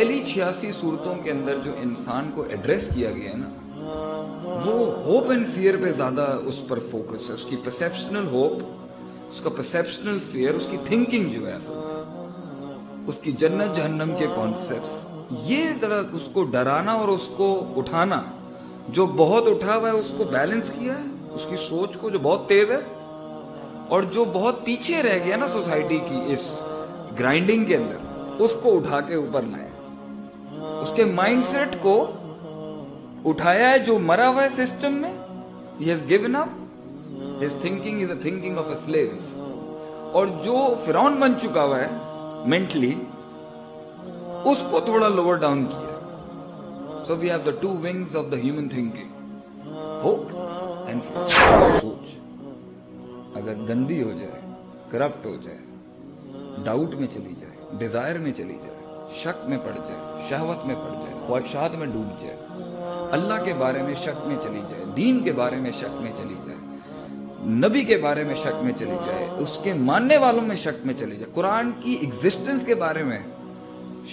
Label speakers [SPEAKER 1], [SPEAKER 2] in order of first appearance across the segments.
[SPEAKER 1] پہلی 86 صورتوں کے اندر جو انسان کو ایڈریس کیا گیا ہے نا، وہ ہوپ اینڈ فیئر پہ زیادہ اس پر فوکس ہے. اس کی پرسیپشنل ہوپ، اس کا پرسیپشنل فیئر، اس کی تھنکنگ جو ہے اصل میں، اس کی جنت جہنم کے کانسیپٹس، یہ ذرا اس کو ڈرانا اور اس کو اٹھانا. جو بہت اٹھا ہوا ہے اس کو بیلنس کیا ہے، اس کی سوچ کو جو بہت تیز ہے، اور جو بہت پیچھے رہ گیا نا سوسائٹی کی اس گرائنڈنگ کے اندر، اس کو اٹھا کے اوپر لائے. اس کے مائنڈ سیٹ کو اٹھایا ہے جو مرا ہوا ہے سسٹم میں. He has given up. His thinking is the thinking of a slave. اور جو فرعون بن چکا ہوا ہے مینٹلی، اس کو تھوڑا لوور ڈاؤن کیا. So we have the two wings of the human thinking. Hope and fear. سوچ اگر گندی ہو جائے، کرپٹ ہو جائے، ڈاؤٹ میں چلی جائے، ڈیزائر میں چلی جائے، شک میں پڑ جائے، شہوت میں پڑ جائے، خواہشات میں ڈوب جائے، اللہ کے بارے میں شک میں چلی جائے، دین کے بارے میں شک میں چلی جائے، نبی کے بارے میں شک میں چلی جائے، اس کے ماننے والوں میں شک میں چلی جائے، قرآن کی ایگزسٹنس کے بارے میں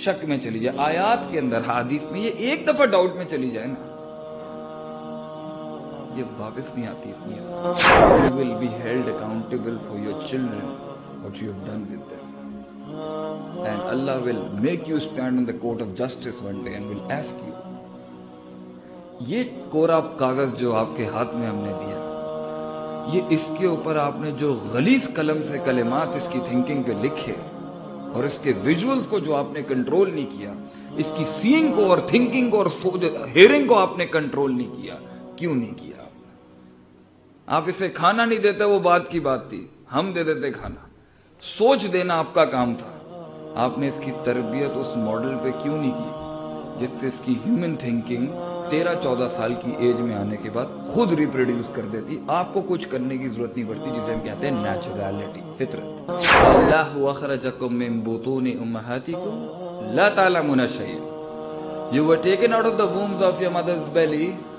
[SPEAKER 1] شک میں چلی جائے، آیات کے اندر، حدیث میں، یہ ایک دفعہ ڈاؤٹ میں چلی جائے نا، یہ واپس نہیں آتی اتنی اصل. You will be held accountable for your children, what you have done with them. And Allah will make you stand in the court of justice one day and will ask you. یہ کوڑا کاغذ جو آپ کے ہاتھ میں ہم نے دیا، یہ اس کے اوپر آپ نے جو غلیظ قلم سے کلمات اس کی تھنکنگ پہ لکھے، اور اس کے ویژولز کو جو آپ نے کنٹرول نہیں کیا، اس کی سینگ کو اور تھنکنگ کو اور ہیئرنگ کو آپ نے کنٹرول نہیں کیا. کیوں نہیں کیا؟ آپ اسے کھانا نہیں دیتے، وہ بات کی بات تھی، ہم دے دیتے کھانا. سوچ دینا آپ کا کام تھا. آپ نے اس کی تربیت اس ماڈل پہ کیوں نہیں کی جس سے اس کی ہیومن تھنکنگ 13-14 سال کی ایج میں آنے کے بعد خود ریپروڈیوس کر دیتی؟ آپ کو کچھ کرنے کی ضرورت نہیں پڑتی، جسے ہم کہتے ہیں نیچرلٹی، فطرت. اللہ اخرجکم من بطون امہاتکم لا تعلمون شیئا. You were taken out of the wombs of your mother's bellies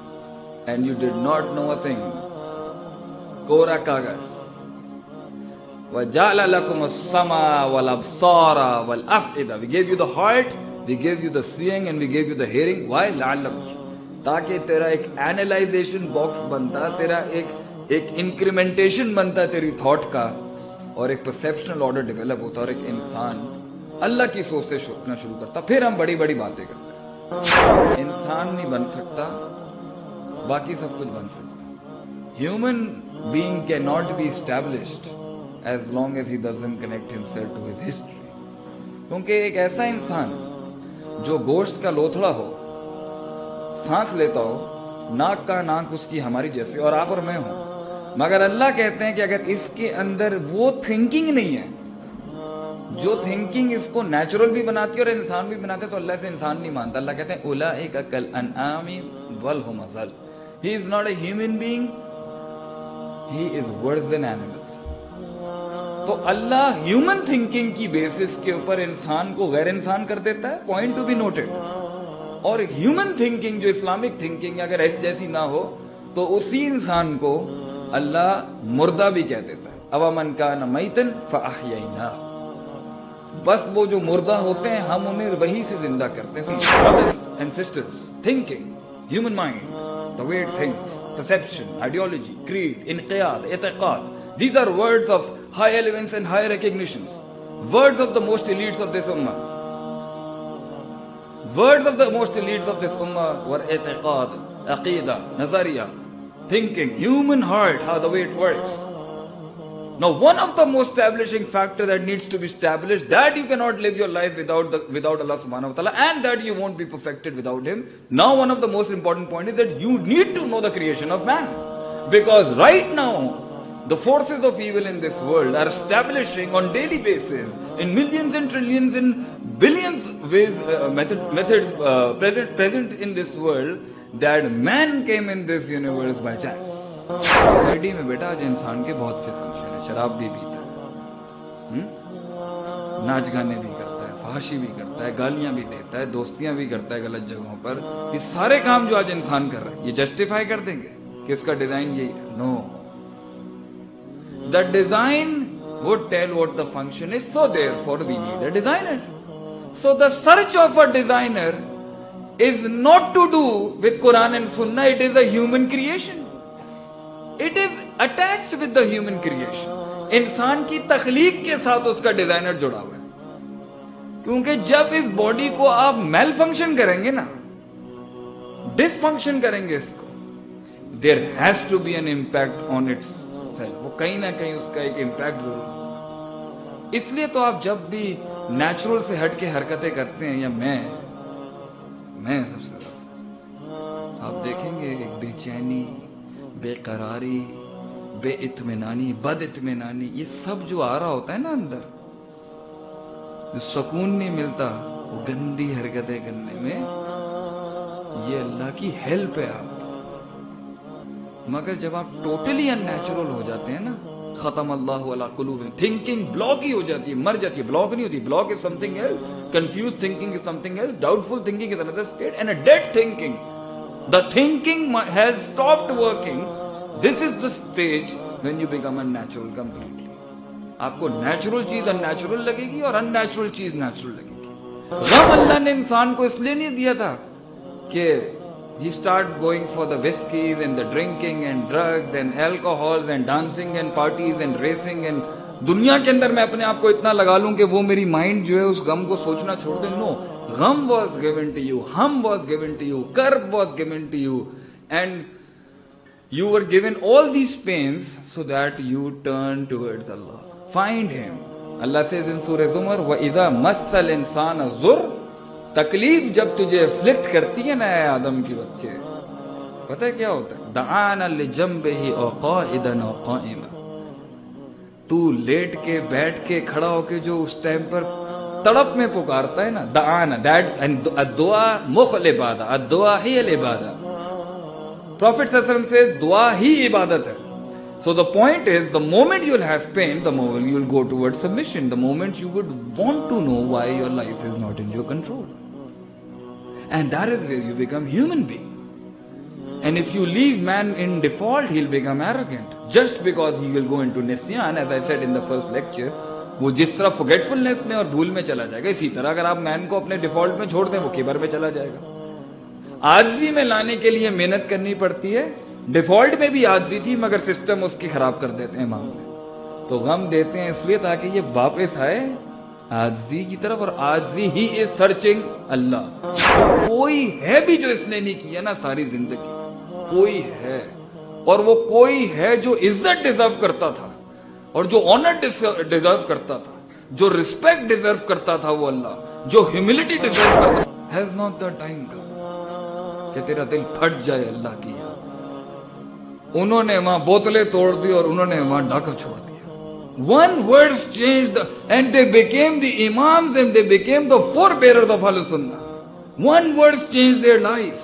[SPEAKER 1] and you did not know a thing. کوڑا کاغذ. وَجَعْلَ لَكُمُ السَّمْعَ وَالْأَبْصَارَ وَالْأَفْئِدَةَ. We gave you the heart, we gave you the seeing, and we gave you the hearing. Why? لَعَلَّكُمْ. تاکہ تیرا ایک اینالائزیشن box بنتا، تیرا ایک انکریمنٹیشن بنتا تیری تھاٹ کا، اور ایک پرسیپشنل آرڈر ڈیولپ ہوتا، اور ایک انسان اللہ کی سوچ سے سوچنا شروع کرتا. پھر ہم بڑی بڑی باتیں کرتے ہیں. انسان نہیں بن سکتا، باقی سب کچھ بن سکتا. Human being cannot be established as long as he doesn't connect himself to his history. کیونکہ ایک ایسا انسان جو گوشت کا لوتھڑا ہو، سانس لیتا ہو، ناک کا ناک اس کی ہماری جیسے، اور آپ اور میں ہوں، مگر اللہ کہتے ہیں کہ اگر اس کے اندر وہ تھنکنگ نہیں ہے جو تھنکنگ اس کو نیچرل بھی بناتی ہے اور انسان بھی بناتے، تو اللہ سے انسان نہیں مانتا. اللہ کہتے ہیں اولئک کالانعام بل ھم اضل. He is not a human being, he is worse than animals. تو اللہ ہیومن تھنکنگ کی بیسس کے اوپر انسان کو غیر انسان کر دیتا ہے، پوائنٹ ٹو بی نوٹڈ. اور ہیومن تھنکنگ جو اسلامک تھنکنگ اگر ایسی جیسی نہ ہو تو اسی انسان کو اللہ مردہ بھی کہہ دیتا ہے. اومن کان میتا فاحییناہ. بس وہ جو مردہ ہوتے ہیں ہم انہیں وہی سے زندہ کرتے ہیں. Brothers and sisters, thinking, human mind, the way it thinks, perception, ideology, creed, inqiyad, i'tiqad, these are words of high elements and high recognitions. Words of the most elites of this ummah. Words of the most elites of this ummah were i'tiqad, aqidah, nazariya, thinking, human heart, how the way it works. Now, one of the most establishing factor that needs to be established, that you cannot live your life without Allah subhanahu wa ta'ala, and that you won't be perfected without Him. Now, one of the most important point is that you need to know the creation of man. Because right now, the forces of evil in this world are establishing on daily basis, in millions and trillions and billions ways, methods present in this world, that man came in this universe by chance. Society میں بیٹا آج انسان کے بہت سے function ہیں. شراب بھی پیتا ہے، ناچ گانے بھی کرتا ہے، فحاشی بھی کرتا ہے، گالیاں بھی دیتا ہے، دوستیاں بھی کرتا ہے غلط جگہوں پر. یہ سارے کام جو آج انسان کر رہا ہے، یہ جسٹیفائی کر دیں گے کہ اس کا ڈیزائن یہی تھا؟ No. The design would tell what the function is, so therefore we need a designer. So the search of a designer is not to do with Quran and Sunnah, it is a human creation. It is attached with the human creation. انسان کی تخلیق کے ساتھ اس کا designer جڑا ہوا ہے. کیونکہ جب اس باڈی کو آپ میل فنکشن کریں گے نا, ڈس فنکشن کریں گے اس کو, there has to be an impact on itself. وہ کہیں نہ کہیں اس کا ایک امپیکٹ ضرور. اس لیے تو آپ جب بھی نیچرل سے ہٹ کے حرکتیں کرتے ہیں, یا میں سب سے زیادہ, آپ دیکھیں گے ایک بے چینی, بے قراری, بے اطمینانی, بد اطمینانی, یہ سب جو آ رہا ہوتا ہے نا اندر, جو سکون نہیں ملتا وہ گندی حرکتیں کرنے میں, یہ اللہ کی ہیلپ ہے آپ. مگر جب آپ ٹوٹلی ان نیچرل ہو جاتے ہیں نا, ختم اللہ علی قلوبہم, تھنکنگ بلاک ہی ہو جاتی ہے, مر جاتی ہے. بلاک نہیں ہوتی, block is something else, confused thinking is something else, doubtful thinking is another state, and a dead thinking. The thinking has stopped working. This is the stage when you become unnatural completely. آپ کو natural چیز ان natural لگے گی اور ان natural چیز natural لگے گی. غم اللہ نے انسان کو اس لیے نہیں دیا تھا کہ he starts going for the whiskeys and the drinking and drugs and alcohols and dancing and parties and racing and دنیا کے اندر میں اپنے آپ کو اتنا لگا لوں کہ وہ میری مائنڈ جو ہے اس غم کو سوچنا چھوڑ دے. نو, غم was given to you, hum was given to you, karb was given to you, and you were given all these pains so that you turn towards Allah. Find Him. Allah says in Surah Zumar, وَإِذَا مَسَّ الْإِنسَانَ ضُرٌّ, تکلیف جب تجھے افلکٹ کرتی ہے نا اے آدم کی بچے, پتہ ہے کیا ہوتا ہے؟ دعانا لجنبہ او قائدا او قائما, تو لیٹ کے, بیٹھ کے, کھڑا ہو کے جو اس ٹائم پر تڑپ میں پکارتا ہے نا, دعانا, that الدعاء مخ العبادہ, الدعاء ہی العبادہ. Prophet ﷺ says دعا ہی عبادت ہے. So the point is, the moment you'll have pain, the moment you'll go towards submission, the moment you would want to know why your life is not in your control. And that is where you become human being. And if you leave man in default, he'll become arrogant. Just because he will go into nisyan, as I said in the first lecture, وہ جس طرح forgetfulness میں اور بھول میں چلا جائے گا, اسی طرح اگر آپ مین کو اپنے ڈیفالٹ میں چھوڑ دیں, وہ کبر میں چلا جائے گا. عاجزی میں لانے کے لیے محنت کرنی پڑتی ہے. ڈیفالٹ میں بھی عاجزی تھی, مگر سسٹم اس کی خراب کر دیتے ہیں معاملے. تو غم دیتے ہیں اس لیے تاکہ یہ واپس آئے عاجزی کی طرف, اور عاجزی ہی از سرچنگ اللہ. کوئی ہے بھی جو اس نے نہیں کیا نا ساری زندگی, کوئی ہے, اور وہ کوئی ہے جو عزت ڈیزرو کرتا تھا, اور جو آنر ڈیزرو کرتا تھا, جو ریسپیکٹ ڈیزرو کرتا تھا, وہ اللہ جو ہیوملٹی ڈیزرو کرتا تھا. ہیز ناٹ دا ٹائم کہ تیرا دل پھٹ جائے اللہ کی یاد سے. انہوں نے وہاں بوتلیں توڑ دی اور انہوں نے وہاں ڈاکہ چھوڑ دیا. One words changed and they became the imams and they became the forebearers of Ahlus Sunnah. One words changed their life.